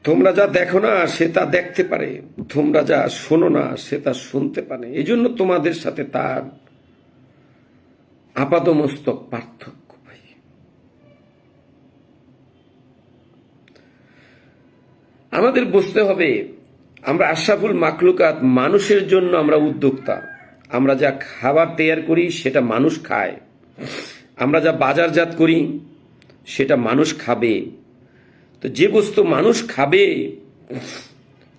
তোমরা যা দেখো না সে তা দেখতে পারে, তোমরা যা শোনো না সে তা শুনতে পারে। এই জন্য তোমাদের সাথে তার আপাদমস্তক পার্থক্য। ভাই, আমাদের বুঝতে হবে আমরা আশরাফুল মাখলুকাত, মানুষের জন্য আমরা উদ্যোক্তা। আমরা যা খাবার তৈরি করি সেটা মানুষ খায়, আমরা যা বাজারজাত করি সেটা মানুষ খাবে। তো যে বস্তু মানুষ খাবে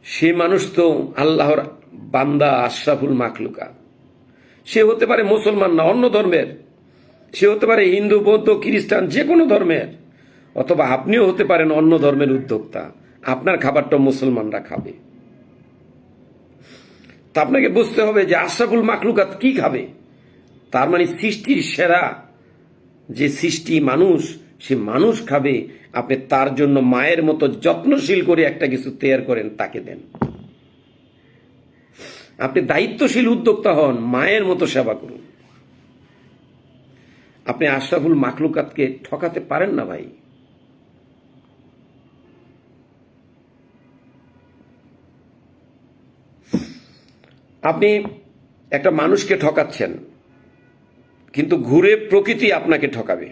সে মানুষ তো আল্লাহর বান্দা, আশরাফুল মাখলুকাত। সে হতে পারে মুসলমান না, অন্য ধর্মের, সে হতে পারে হিন্দু, বৌদ্ধ, খ্রিস্টান, যে কোনো ধর্মের, অথবা আপনিও হতে পারেন অন্য ধর্মের উদ্যোক্তা। আপনার খাবারটা মুসলমানরা খাবে। তা আপনাকে বুঝতে হবে যে আশরাফুল মাখলুকাত কি খাবে। তার মানে সৃষ্টির সেরা যে সৃষ্টি মানুষ, সে মানুষ খাবে। আপনি তার জন্য মায়ের মতো যত্নশীল করে একটা কিছু তৈরি করেন, তাকে দেন। আপনি দায়িত্বশীল উদ্যোক্তা হন, মায়ের মতো সেবা করুন। আপনি আশরাফুল মাখলুকাতকে ঠকাতে পারেন না ভাই। আপনি একটা মানুষকে ঠকাচ্ছেন, কিন্তু ঘুরে প্রকৃতি আপনাকে ঠকাবে।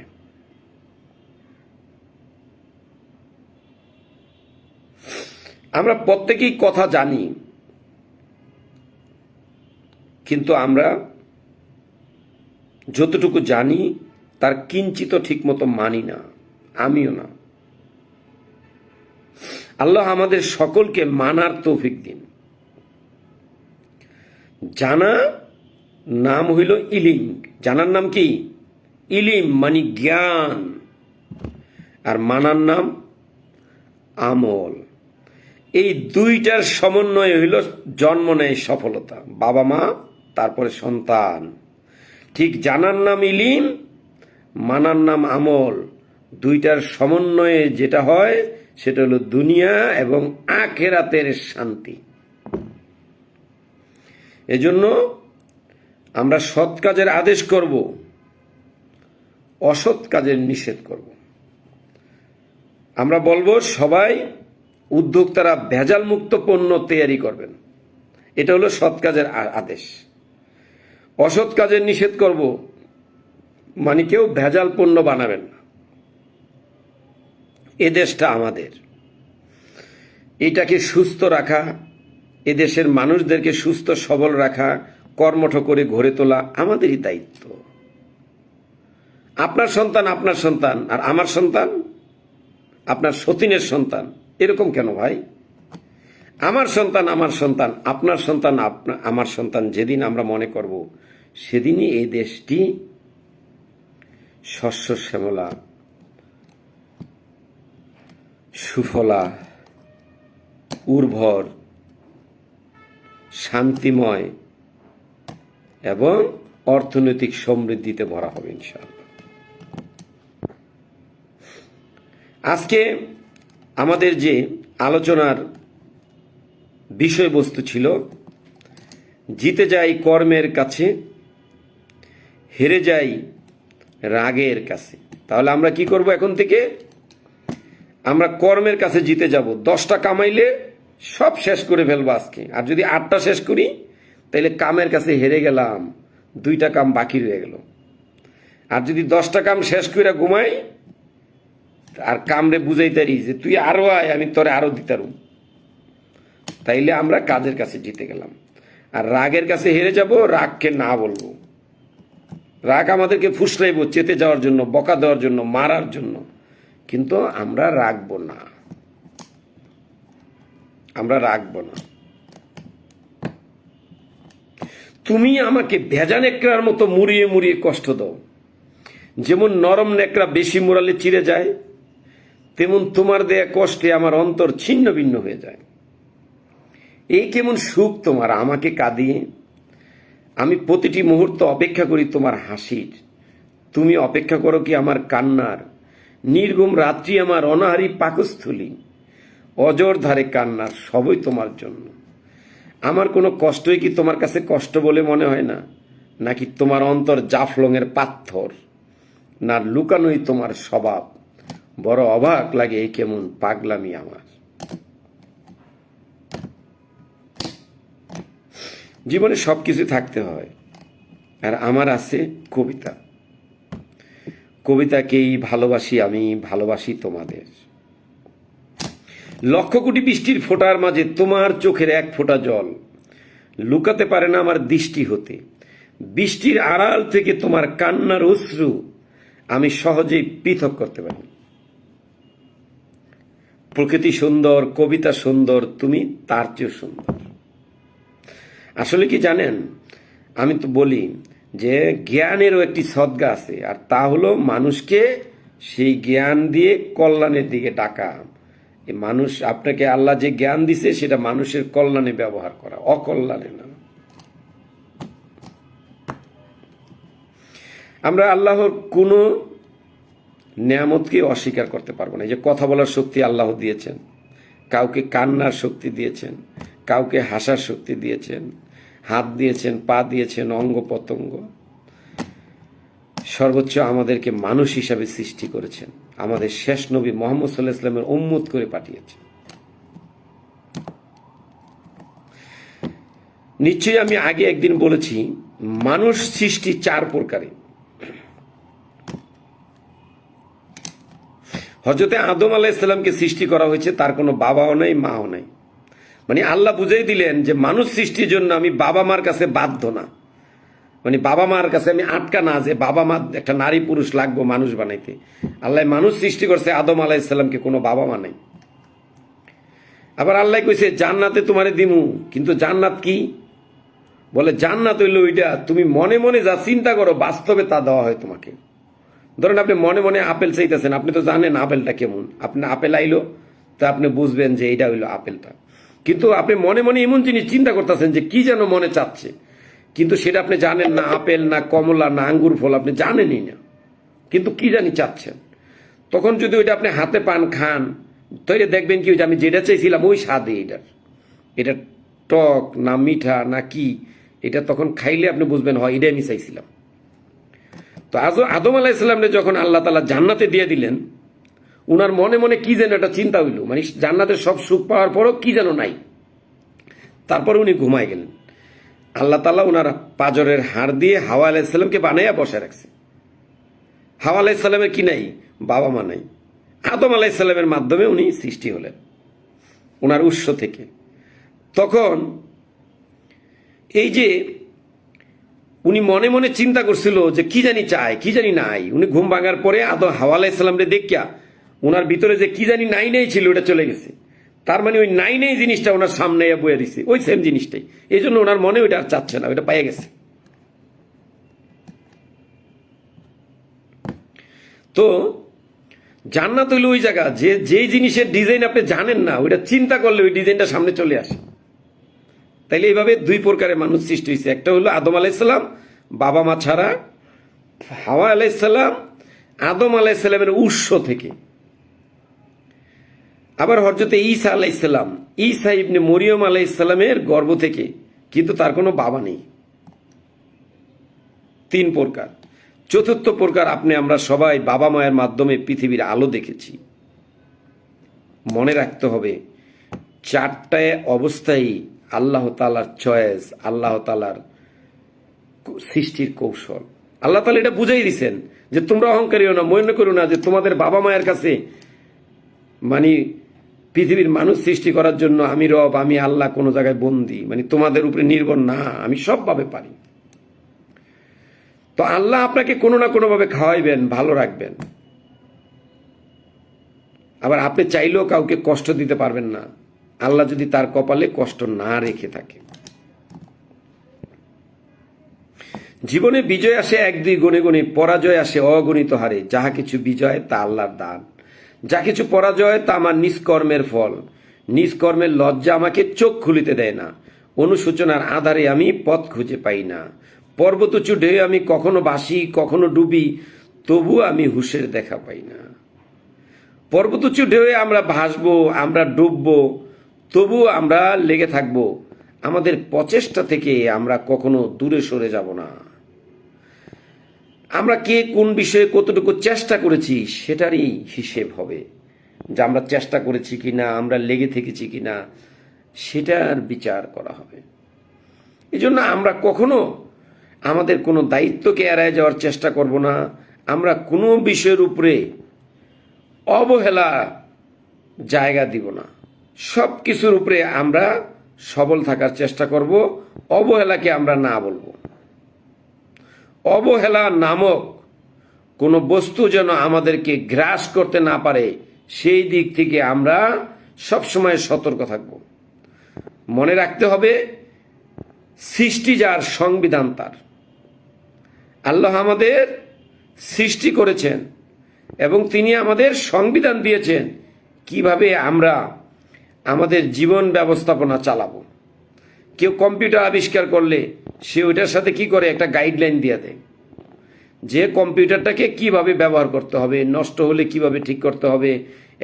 আমরা প্রত্যেকেই কথা জানি, কিন্তু আমরা যতটুকু জানি তার কিঞ্চিত ঠিক মতো মানি না, আমিও না। আল্লাহ আমাদের সকলকে মানার তৌফিক দিন। জানা নাম হইল ইলিম। জানার নাম কি? ইলিম, মানে জ্ঞান। আর মানার নাম আমল। এই দুইটার সমন্বয় হইল জন্ম নেয় সফলতা। বাবা মা, তারপরে সন্তান। ঠিক জানার নাম ইলিম, মানার নাম আমল। দুইটার সমন্বয়ে যেটা হয় সেটা হলো দুনিয়া এবং আখিরাতের শান্তি। এজন্য আমরা সৎ কাজের আদেশ করব, অসৎ কাজের নিষেধ করব। আমরা বলবো সবাই উদ্যোক্তারা ভেজাল মুক্ত পণ্য তৈরি করবেন। এটা হলো সৎ কাজের আদেশ। অসৎ কাজের নিষেধ করব, মানে কেউ ভেজাল পণ্য বানাবেন না। এ দেশটা আমাদের, এটাকে সুস্থ রাখা, এদেশের মানুষদেরকে সুস্থ সবল রাখা, কর্মঠ করে গড়ে তোলা আমাদেরই দায়িত্ব। আপনার সন্তান আপনার সন্তান, আর আমার সন্তান আপনার সতীনের সন্তান, এরকম কেন ভাই? আমার সন্তান আমার সন্তান, আপনার সন্তান আমার সন্তান যেদিন আমরা মনে করব, সেদিনই এই দেশটি শস্য শ্যামলা, সুফলা, উর্বর, শান্তিময় এবং অর্থনৈতিক সমৃদ্ধিতে ভরা হবে ইনশাআল্লাহ। আজকে আমাদের যে আলোচনার বিষয়বস্তু ছিল, জিতে যাই কর্মের কাছে, হেরে যাই রাগের কাছে। তাহলে আমরা কি করব? এখন থেকে আমরা কর্মের কাছে জিতে যাব। 10টা কামাইলে সব শেষ করে ফেলবো আজকে। আর যদি 8টা শেষ করি তাহলে কামের কাছে হেরে গেলাম, 2টা কাম বাকি রয়ে গেল। আর যদি 10টা কাম শেষ করে ঘুমাই আর কামরে বুঝাইতারি যে তুই আরো আয়, আমি তোরে আরো দিতারুম, তাইলে আমরা কাজের কাছে জিতে গেলাম। আর রাগের কাছে হেরে যাব, রাগকে না বলবো। রাগ আমাদেরকে ফুসলাইব চেতে যাওয়ার জন্য, বকা দেওয়ার জন্য, মারার জন্য, কিন্তু আমরা রাখবো না, আমরা রাখবো না। তুমি আমাকে ভেজা নেকড়ার মতো মুড়িয়ে মুড়িয়ে কষ্ট দাও। যেমন নরম নেকড়া বেশি মুড়ালে চিড়ে যায়, তেমন তোমার দেয়া কষ্টে আমার অন্তর ছিন্ন ভিন্ন হয়ে যায়। এই কেমন সুখ তোমার আমাকে কাঁদিয়ে। আমি প্রতিটি মুহূর্ত অপেক্ষা করি তোমার হাসির, তুমি অপেক্ষা করো কি আমার কান্নার। নির্ঘুম রাত্রি আমার অনাহারী পাকস্থলী, অজর ধারে কান্নার, সবই তোমার জন্য। আমার কোনো কষ্টই কি তোমার কাছে কষ্ট বলে মনে হয় না? নাকি তোমার অন্তর জাফলংয়ের পাথর? না লুকানোই তোমার স্বভাব? বড় অবাক লাগে এই কেমন পাগলামি আমার। জীবনে সব কিছু থাকতে হয়, আর আমার আছে কবিতা। কবিতাকেই ভালোবাসি আমি, ভালোবাসি তোমাদের। লক্ষ কোটি বৃষ্টির ফোঁটার মাঝে তোমার চোখের এক ফোঁটা জল লুকাতে পারে না আমার দৃষ্টি হতে। বৃষ্টির আড়াল থেকে তোমার কান্নার অশ্রু আমি সহজেই পৃথক করতে পারি। প্রকৃতি সুন্দর, কবিতা সুন্দর, তুমি তার চেয়ে সুন্দর। আসলে কি জানেন, আমি তো বলি যে জ্ঞানেরও একটি সদ্গা আছে, আর তা হলো মানুষকে সেই জ্ঞান দিয়ে কল্যাণের দিকে ডাকা। মানুষ, আপনাকে আল্লাহ যে জ্ঞান দিছে সেটা মানুষের কল্যাণে ব্যবহার করা, অকল্যাণে না। আমরা আল্লাহর কোনো নিয়ামতকে অস্বীকার করতে পারবো না। এই যে কথা বলার শক্তি আল্লাহ দিয়েছেন, কাউকে কান্নার শক্তি দিয়েছেন, কাউকে হাসার শক্তি দিয়েছেন, হাত দিয়েছেন, পা দিয়েছেন, অঙ্গ প্রত্যঙ্গ। সর্বোচ্চ আমাদেরকে মানুষ হিসাবে সৃষ্টি করেছেন, আমাদের শেষ নবী মুহাম্মদ সাল্লাল্লাহু আলাইহি ওয়াসাল্লামের উম্মত করে পাঠিয়েছেন। নিশ্চয়ই আমি আগে একদিন বলেছি, মানুষ সৃষ্টি 4 প্রকারে। হযরতে আদম আলাইহিস সালামকে সৃষ্টি করা হয়েছে, তার কোনো বাবাও নাই, মাও নাই। মানে আল্লাহ বুঝাই দিলেন যে মানুষ সৃষ্টির জন্য আমি বাবা মার কাছে বাধ্য না, মানে বাবা মার কাছে আমি আটকা না, যে বাবা মা একটা নারী পুরুষ লাগবো মানুষ বানাইতে। আল্লাহ মানুষ সৃষ্টি করছে, আদম আলাইহিস সালামকে কোনো বাবা মা নাই। আবার আল্লাহ কইছে জান্নাতে তোমারে দিমু, কিন্তু জান্নাত কি? বলে জান্নাত হইল ওইটা তুমি মনে মনে যা চিন্তা করো বাস্তবে তা দেওয়া হয় তোমাকে। ধরেন আপনি মনে মনে আপেল চাইতেছেন, আপনি তো জানেন আপেলটা কেমন, আপনি আপেল আইলো তা আপনি বুঝবেন যে এইটা হইলো আপেলটা। কিন্তু আপনি মনে মনে এমন জিনিস চিন্তা করতেছেন যে কি যেন মনে চাচ্ছে, কিন্তু সেটা আপনি জানেন না আপেল না কমলা না আঙ্গুর ফল, আপনি জানেনই না, কিন্তু কি জানি চাচ্ছেন। তখন যদি ওইটা আপনি হাতে পান খান, তৈরি দেখবেন কি আমি যেটা চাইছিলাম ওই স্বাদে এটা টক না মিঠা না কি, এটা তখন খাইলে আপনি বুঝবেন হয় এটাই আমি চাইছিলাম। তো আদম আলাইহিস সালামকে যখন আল্লাহ তাআলা জান্নাতে দিয়ে দিলেন, উনার মনে মনে কি যেন একটা চিন্তা হইল, মানে জান্নাতের সব সুখ পাওয়ার পরও কি যেন নাই। তারপরে উনি ঘুমায় গেলেন। আল্লাহ তাআলা উনার পাজরের হাড় দিয়ে হাওয়া আলাইহিস সালামকে বানাইয়া বসে রাখছে। হাওয়া আলাইহিস সালামের কি নাই? বাবা মা নাই। আদম আলাইহিস সালামের মাধ্যমে উনি সৃষ্টি হলেন, ওনার উৎস থেকে। তখন এই যে উনি মনে মনে চিন্তা করছিল যে কি জানি চায় কি জানি নাই, উনি ঘুম ভাঙার পরে হাওয়া আলাইহিস সালামরে দেখিয়া ওনার ভিতরে যে কি জানি নাই নাই ছিল ওটা চলে গেছে। তার মানে ওই নাই নাই জিনিসটা ওনার সামনে বয়ে দিছে, ওই সেম জিনিসটাই। এই জন্য ওনার মনে ওইটা আর চাচ্ছে না, ওইটা পাইয়া গেছে। তো জান্নাত হইল ওই জায়গা যে জিনিসের ডিজাইন আপনি জানেন না, ওইটা চিন্তা করলে ওই ডিজাইনটা সামনে চলে আসে। তাইলে এইভাবে 2 প্রকারের মানুষ সৃষ্টি হয়েছে। একটা হলো আদম আলাইহিস সালাম বাবা মা ছাড়া, হাওয়া আলাইহিস সালাম আদম আলাইহিস সালামের উৎস থেকে। আবার হযরতে ঈসা আলাইহিস সালাম ঈসা ইবনে মরিয়ম আলাইহিস সালামের গর্ভ থেকে, কিন্তু তার কোনো বাবা নেই। 3 প্রকার। চতুর্থ প্রকার আমরা সবাই বাবা মায়ের মাধ্যমে পৃথিবীর আলো দেখেছি। মনে রাখতে হবে 4টায় অবস্থায় আল্লাহ তাআলার চয়েস, আল্লাহ তাআলার সৃষ্টির কৌশল। আল্লাহ তাআলা এটা বুঝাই দিছেন যে তোমরা অহংকারী হও না, মনে করো না যে তোমাদের বাবা মায়ের কাছে মানে পৃথিবীর মানুষ সৃষ্টি করার জন্য আমি রব, আমি আল্লাহ কোনো জায়গায় বন্দী, মানে তোমাদের উপরে নির্ভর না, আমি সবভাবে পারি। তো আল্লাহ আপনাকে কোনো না কোনো ভাবে খাওয়াইবেন, ভালো রাখবেন। আবার আপনি চাইলেও কাউকে কষ্ট দিতে পারবেন না, আল্লাহ যদি তার কপালে কষ্ট না রেখে থাকে। জীবনে বিজয় আসে 1-2 গুণে গুণে, পরাজয় আসে অগণিত হারে। যাহা কিছু বিজয় তা আল্লাহর দান, যা কিছু পরাজয় তা আমার নিষ্কর্মের ফল। নিষ্কর্মের লজ্জা আমাকে চোখ খুলিতে দেয় না, অনুশোচনার আধারে আমি পথ খুঁজে পাই না। পর্বত উঁচু ঢেউ আমি কখনো ভাসি কখনো ডুবি, তবু আমি হুঁশের দেখা পাই না। পর্বত উঁচু ঢেউয়ে আমরা ভাসবো, আমরা ডুববো, তবু আমরা লেগে থাকবো। আমাদের প্রচেষ্টা থেকে আমরা কখনো দূরে সরে যাব না। আমরা কে কোন বিষয়ে কতটুকু চেষ্টা করেছি সেটারই হিসেব হবে, যে আমরা চেষ্টা করেছি কিনা, আমরা লেগে থেকেছি কিনা, সেটার বিচার করা হবে। এই জন্য আমরা কখনো আমাদের কোনো দায়িত্বকে এড়ায় যাওয়ার চেষ্টা করব না। আমরা কোনো বিষয়ের উপরে অবহেলা জায়গা দিব না। সব কিছুর উপরে আমরা সবল থাকার চেষ্টা করব। অবহেলাকে আমরা না বলবো। অবহেলা নামক কোনো বস্তু যেন আমাদেরকে গ্রাস করতে না পারে, সেই দিক থেকে আমরা সবসময় সতর্ক থাকব। মনে রাখতে হবে, সৃষ্টি যার, সংবিধান তার। আল্লাহ আমাদের সৃষ্টি করেছেন এবং তিনি আমাদের সংবিধান দিয়েছেন কিভাবে আমরা আমাদের জীবন ব্যবস্থাপনা চালাবো। কেউ কম্পিউটার আবিষ্কার করলে সে ওইটার সাথে কি করে, একটা গাইডলাইন দিয়ে দেয় যে কম্পিউটারটাকে কিভাবে ব্যবহার করতে হবে, নষ্ট হলে কিভাবে ঠিক করতে হবে।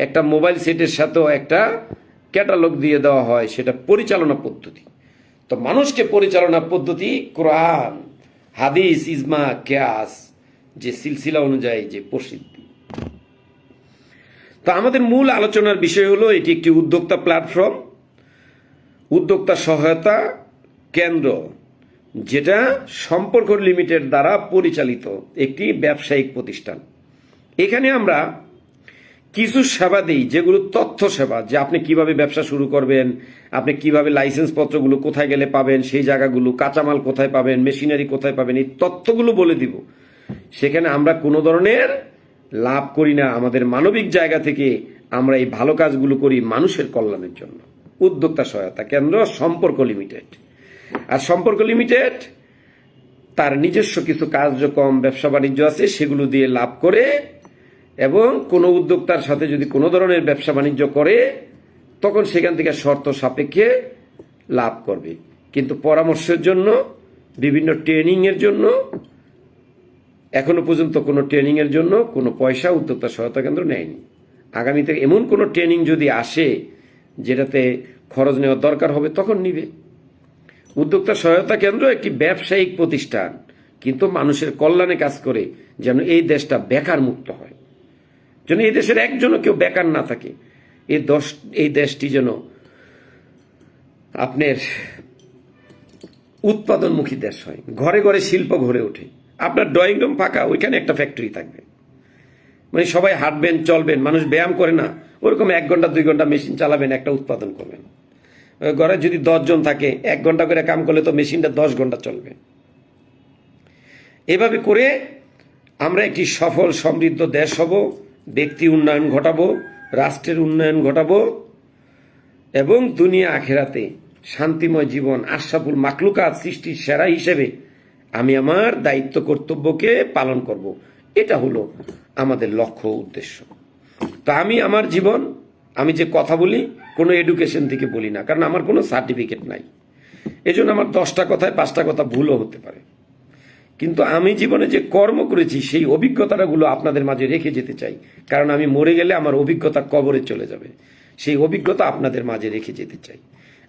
একটা মোবাইল সেটের সাথেও একটা ক্যাটালগ দিয়ে দেওয়া হয়, সেটা পরিচালনা পদ্ধতি। তো মানুষকে পরিচালনা পদ্ধতি কোরআন, হাদিস, ইজমা, কিয়াস, যে সিলসিলা অনুযায়ী যে প্রসিদ্ধি। তো আমাদের মূল আলোচনার বিষয় হলো, এটি একটি উদ্যোক্তা প্ল্যাটফর্ম, উদ্যোক্তা সহায়তা কেন্দ্র, যেটা সম্পর্ক লিমিটেড দ্বারা পরিচালিত একটি ব্যবসায়িক প্রতিষ্ঠান। এখানে আমরা কিছু সেবা দিই, যেগুলো তথ্য সেবা, যে আপনি কিভাবে ব্যবসা শুরু করবেন, আপনি কিভাবে লাইসেন্স পত্রগুলো কোথায় গেলে পাবেন, সেই জায়গাগুলো, কাঁচামাল কোথায় পাবেন, মেশিনারি কোথায় পাবেন, এই তথ্যগুলো বলে দিব। সেখানে আমরা কোনো ধরনের লাভ করি না। আমাদের মানবিক জায়গা থেকে আমরা এই ভালো কাজগুলো করি মানুষের কল্যাণের জন্য। উদ্যোক্তা সহায়তা কেন্দ্র, সম্পর্ক লিমিটেড। আর সম্পর্ক লিমিটেড তার নিজস্ব কিছু কার্যক্রম, ব্যবসা বাণিজ্য আছে, সেগুলো দিয়ে লাভ করে, এবং কোনো উদ্যোক্তার সাথে যদি কোনো ধরনের ব্যবসা বাণিজ্য করে তখন সেখান থেকে শর্ত সাপেক্ষে লাভ করবে। কিন্তু পরামর্শের জন্য, বিভিন্ন ট্রেনিংয়ের জন্য এখনো পর্যন্ত কোনো ট্রেনিংয়ের জন্য কোনো পয়সা উদ্যোক্তা সহায়তা কেন্দ্র নেয়নি। আগামীতে এমন কোনো ট্রেনিং যদি আসে যেটাতে খরচ নেওয়ার দরকার হবে, তখন নিবে। উদ্যোক্তা সহায়তা কেন্দ্র একটি ব্যবসায়িক প্রতিষ্ঠান, কিন্তু মানুষের কল্যাণে কাজ করে, যেন এই দেশটা বেকার মুক্ত হয়, যেন এই দেশের একজনও কেউ বেকার না থাকে, এই দেশটি যেন আপনার উৎপাদনমুখী দেশ হয়, ঘরে ঘরে শিল্প গড়ে ওঠে। আপনার ড্রয়িং রুম ফাঁকা, ওইখানে একটা ফ্যাক্টরি থাকবে, মানে সবাই হাঁটবেন, চলবেন, মানুষ ব্যায়াম করে না, ওরকম 1 ঘন্টা 2 ঘন্টা মেশিন চালাবেন, একটা উৎপাদন করবেন। ঘরে যদি 10 জন থাকে, 1 ঘন্টা করে কাম করলে তো মেশিনটা 10 ঘন্টা চলবে। এভাবে করে আমরা একটি সফল সমৃদ্ধ দেশ হব, ব্যক্তি উন্নয়ন ঘটাবো, রাষ্ট্রের উন্নয়ন ঘটাবো, এবং দুনিয়া আখেরাতে শান্তিময় জীবন, আশরাফুল মাখলুকাত, সৃষ্টির সেরা হিসেবে আমি আমার দায়িত্ব কর্তব্যকে পালন করব। এটা হলো আমাদের লক্ষ্য, উদ্দেশ্য। তো আমি আমার জীবন, আমি যে কথা বলি, কোনো এডুকেশন থেকে বলি না, কারণ আমার কোনো সার্টিফিকেট নাই। এজন্য আমার 10টা কথায় 5টা কথা ভুলও হতে পারে। কিন্তু আমি জীবনে যে কর্ম করেছি, সেই অভিজ্ঞতাগুলো আপনাদের মাঝে রেখে যেতে চাই, কারণ আমি মরে গেলে আমার অভিজ্ঞতা কবরে চলে যাবে। সেই অভিজ্ঞতা আপনাদের মাঝে রেখে যেতে চাই।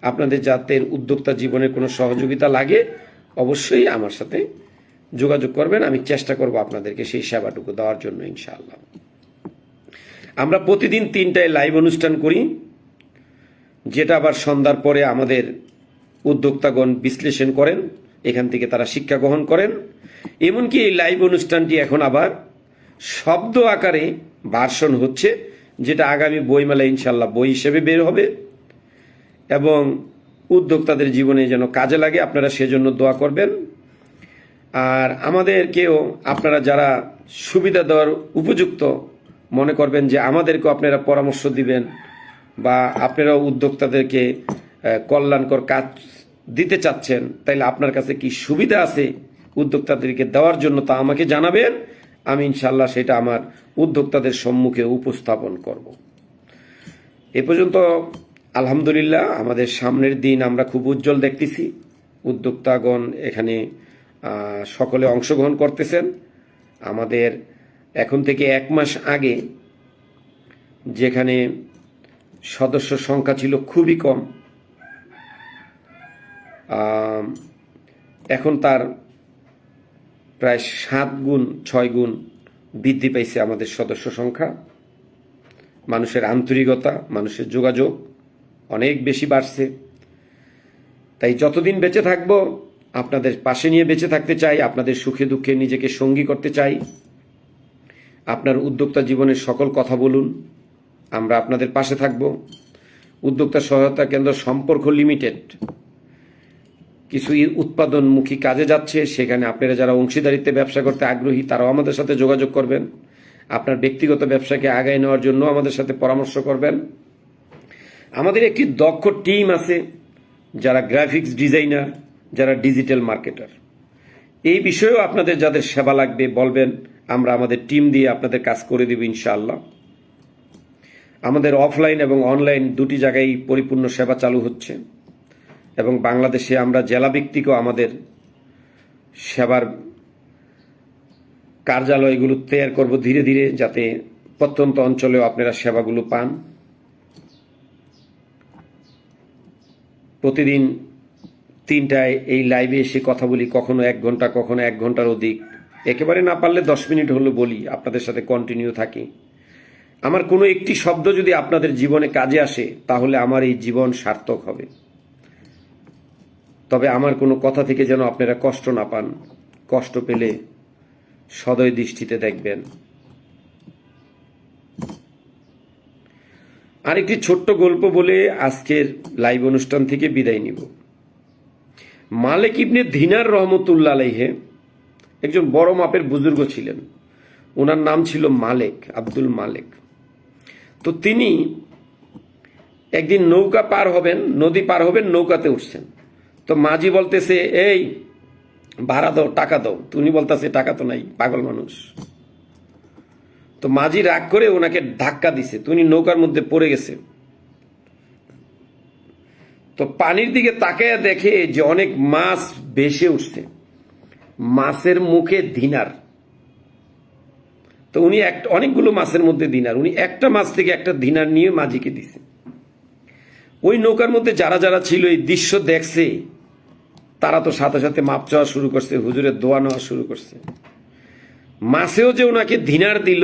আপনাদের যাতে উদ্যোক্তা জীবনের কোনো সহযোগিতা লাগে, অবশ্যই আমার সাথে যোগাযোগ করবেন। আমি চেষ্টা করব আপনাদেরকে সেই সেবাটুকু দেওয়ার জন্য, ইনশাআল্লাহ। আমরা প্রতিদিন 3টায় লাইভ অনুষ্ঠান করি, যেটা আবার সন্ধ্যার পরে আমাদের উদ্যোক্তাগণ বিশ্লেষণ করেন, এখান থেকে তারা শিক্ষা গ্রহণ করেন। এমনকি এই লাইভ অনুষ্ঠানটি এখন আবার শব্দ আকারে ভার্সন হচ্ছে, যেটা আগামী বইমেলা ইনশাল্লাহ বই হিসেবে বের হবে, এবং উদ্যোক্তাদের জীবনে যেন কাজে লাগে, আপনারা সেজন্য দোয়া করবেন। আর আমাদেরকেও আপনারা যারা সুবিধা দেওয়ার উপযুক্ত মনে করবেন, যে আমাদেরকেও আপনারা পরামর্শ দিবেন, বা আপনারাও উদ্যোক্তাদেরকে কল্যাণকর কাজ দিতে চাচ্ছেন, তাইলে আপনার কাছে কি সুবিধা আছে উদ্যোক্তাদেরকে দেওয়ার জন্য, তা আমাকে জানাবেন। আমি ইনশাল্লাহ সেটা আমার উদ্যোক্তাদের সম্মুখে উপস্থাপন করব। এ পর্যন্ত আলহামদুলিল্লাহ, আমাদের সামনের দিন আমরা খুব উজ্জ্বল দেখতেছি। উদ্যোক্তাগণ এখানে সকলে অংশগ্রহণ করতেছেন। আমাদের এখন থেকে 1 মাস আগে যেখানে সদস্য সংখ্যা ছিল খুবই কম, এখন তার প্রায় 7 গুণ 6 গুণ বৃদ্ধি পাইছে আমাদের সদস্য সংখ্যা। মানুষের আন্তরিকতা, মানুষের যোগাযোগ অনেক বেশি বাড়ছে। তাই যতদিন বেঁচে থাকবো আপনাদের পাশে নিয়ে বেঁচে থাকতে চাই, আপনাদের সুখে দুঃখে নিজেকে সঙ্গী করতে চাই। আপনার উদ্যোক্তা জীবনের সকল কথা বলুন, আমরা আপনাদের পাশে থাকব। উদ্যোক্তা সহায়তা কেন্দ্র সম্পর্ক লিমিটেড কিছু উৎপাদনমুখী কাজে যাচ্ছে, সেখানে আপনারা যারা অংশীদারিত্বে ব্যবসা করতে আগ্রহী তারাও আমাদের সাথে যোগাযোগ করবেন। আপনার ব্যক্তিগত ব্যবসাকে আগায় নেওয়ার জন্য আমাদের সাথে পরামর্শ করবেন। আমাদের একটি দক্ষ টিম আছে, যারা গ্রাফিক্স ডিজাইনার, যারা ডিজিটাল মার্কেটার। এই বিষয়েও আপনাদের যাদের সেবা লাগবে বলবেন, আমরা আমাদের টিম দিয়ে আপনাদের কাজ করে দেব ইনশাআল্লাহ। আমাদের অফলাইন এবং অনলাইন দুটি জায়গায় পরিপূর্ণ সেবা চালু হচ্ছে এবং বাংলাদেশে আমরা জেলা ভিত্তিকও আমাদের সেবার কার্যালয়গুলো তৈরি করব ধীরে ধীরে, যাতে প্রত্যন্ত অঞ্চলেও আপনারা সেবাগুলো পান। প্রতিদিন 3টায় এই লাইভে এসে কথা বলি, কখনো 1 ঘন্টা, কখনো 1 ঘন্টার অধিক। একেবারে না পারলে 10 মিনিট হলো বলি, আপনাদের সাথে কন্টিনিউ থাকি। আমার কোনো একটি শব্দ যদি আপনাদের জীবনে কাজে আসে তাহলে আমার এই জীবন সার্থক হবে। তবে আমার কোনো কথা থেকে যেন আপনারা কষ্ট না পান। কষ্ট পেলে সদয় দৃষ্টিতে দেখবেন। আরেকটি ছোট্ট গল্প বলে আজকের লাইভ অনুষ্ঠান থেকে বিদায় নিব। মালিক ইবনে দিনার রহমতুল্লাহ আলাইহে একজন বড় মাপের বুজুর্গ ছিলেন। ওনার নাম ছিল মালিক, আব্দুল মালিক। তো তিনি একদিন নৌকা পার হবেন, নদী পার হবেন, নৌকাতে উঠছেন। তো মাঝি বলতেছে, এই ভাড়া দাও, টাকা দাও। উনি বলতেছে, টাকা তো নাই, পাগল মানুষ। তো মাঝি রাগ করে ওনাকে ধাক্কা দিছে, উনি নৌকার মধ্যে পড়ে গেছে। তো পানির দিকে তাকায় দেখে যে অনেক মাছ ভেসে উঠছে, মাছের মুখে দিনার। তো উনি অনেকগুলো মাছের মধ্যে দিনার, উনি একটা মাছ থেকে একটা দিনার নিয়ে মাঝিকে দিছে। ওই নৌকার মধ্যে যারা যারা ছিল এই দৃশ্য দেখছে, তারা তো সাথে সাথে মাপ চাওয়া শুরু করছে, হুজুরের দোয়া নেওয়া শুরু করছে। মাছেও যে ওনাকে দিনার দিল,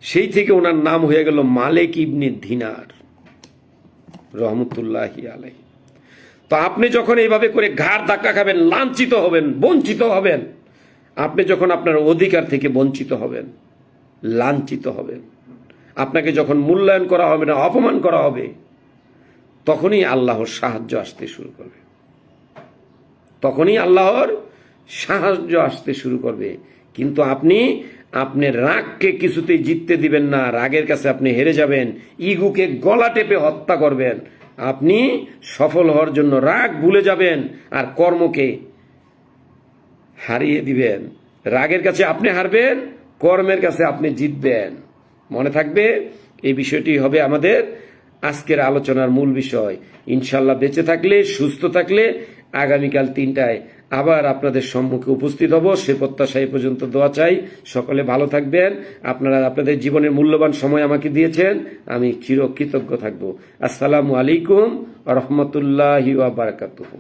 সেই থেকে ওনার নাম হয়ে গেল মালিক ইবনে দিনার রহমতুল্লাহি আলাইহি। তো আপনি যখন এইভাবে করে ঘাড় ধাক্কা খাবেন, লাঞ্ছিত হবেন, বঞ্চিত হবেন, আপনি যখন আপনার অধিকার থেকে বঞ্চিত হবেন, লাঞ্ছিত হবেন, আপনাকে যখন মূল্যায়ন করা হবে না, অপমান করা হবে, তখনই আল্লাহর সাহায্য আসতে শুরু করবে। তখনই আল্লাহর সাহায্য আসতে শুরু করবে। কিন্তু আপনি আপনার রাগকে কিছুতেই জিততে দিবেন না। রাগের কাছে আপনি হেরে যাবেন, ইগুকে গলা টেপে হত্যা করবেন। আপনি সফল হওয়ার জন্য রাগ ভুলে যাবেন আর কর্মকে হারিয়ে দিবেন। রাগের কাছে আপনি হারবেন, কর্মের কাছে আপনি জিতবেন। মনে থাকবে, এই বিষয়টি হবে আমাদের আজকের আলোচনার মূল বিষয়। ইনশাল্লাহ বেঁচে থাকলে, সুস্থ থাকলে আগামীকাল 3টায় আবার আপনাদের সম্মুখে উপস্থিত হব। সে প্রত্যাশা এই পর্যন্ত দোয়া চাই। সকলে ভালো থাকবেন। আপনারা আপনাদের জীবনের মূল্যবান সময় আমাকে দিয়েছেন, আমি চিরকৃতজ্ঞ থাকব। আসসালামু আলাইকুম ওয়া রাহমাতুল্লাহি ওয়া বারাকাতুহু।